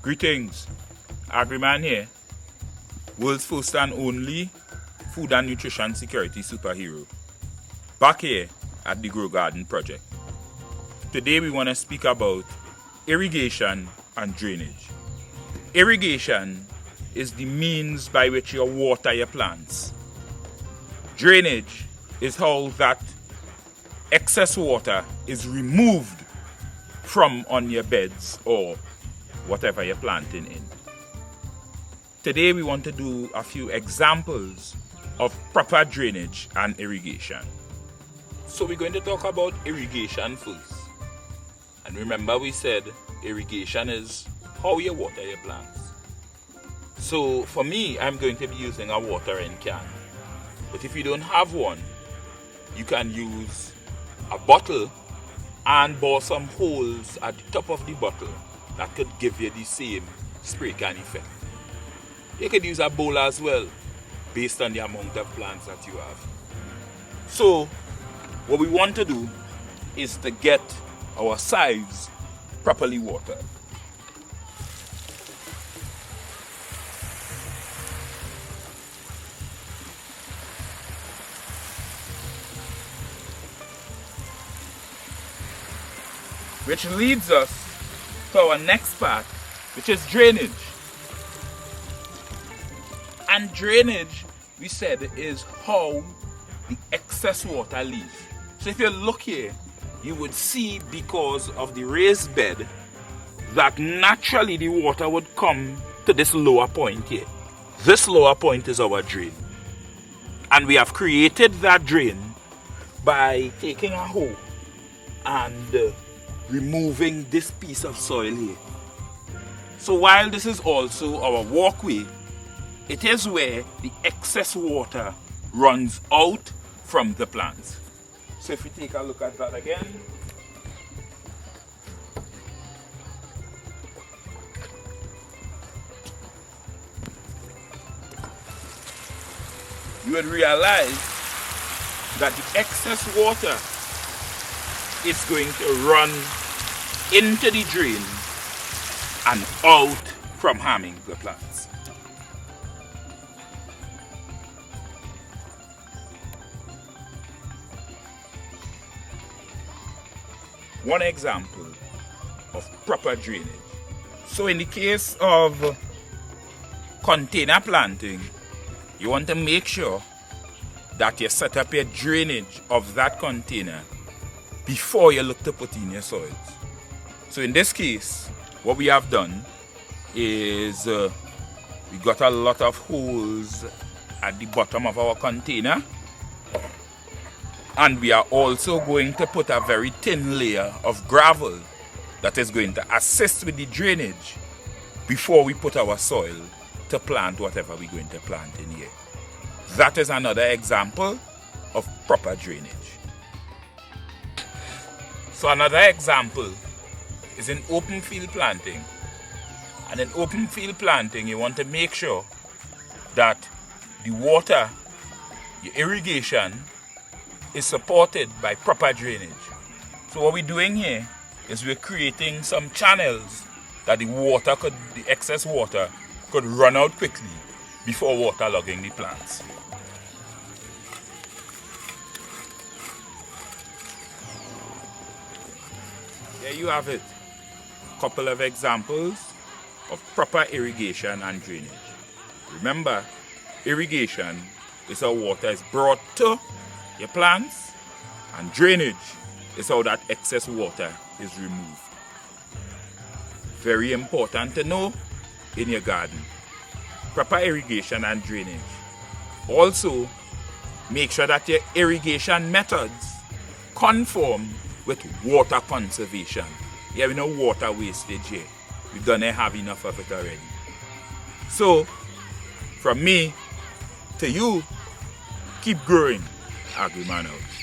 Greetings, Agriman here, world's first and only food and nutrition security superhero, back here at the Grow Garden Project. Today we want to speak about irrigation and drainage. Irrigation is the means by which you water your plants. Drainage is how that excess water is removed from on your beds or whatever you're planting in. Today we want to do a few examples of proper drainage and irrigation. So we're going to talk about irrigation first. And remember we said irrigation is how you water your plants. So for me, I'm going to be using a watering can. But if you don't have one, you can use a bottle and bore some holes at the top of the bottle that could give you the same spray can effect. You could use a bowl as well, based on the amount of plants that you have. So what we want to do is to get our sieves properly watered. Which leads us to our next part, which is drainage. And drainage, we said, is how the excess water leaves. So if you look here, you would see, because of the raised bed, that naturally the water would come to this lower point here. This lower point is our drain. And we have created that drain by taking a hoe and removing this piece of soil here. So while this is also our walkway, it is where the excess water runs out from the plants. So if we take a look at that again, you would realize that the excess water is going to run into the drain and out from harming the plants. One example of proper drainage. So in the case of container planting, you want to make sure that you set up your drainage of that container before you look to put in your soils. So in this case, what we have done is we got a lot of holes at the bottom of our container, and we are also going to put a very thin layer of gravel that is going to assist with the drainage before we put our soil to plant whatever we're going to plant in here. That is another example of proper drainage. So another example is in open field planting. And in open field planting, you want to make sure that the water, your irrigation, is supported by proper drainage. So what we're doing here is we're creating some channels that the excess water could run out quickly before waterlogging the plants. There you have it. A couple of examples of proper irrigation and drainage. Remember, irrigation is how water is brought to your plants, and drainage is how that excess water is removed. Very important to know in your garden. Proper irrigation and drainage. Also, make sure that your irrigation methods conform with water conservation. Yeah, we know water wastage here. We're gonna have enough of it already. So, from me to you, keep growing. Agriman out.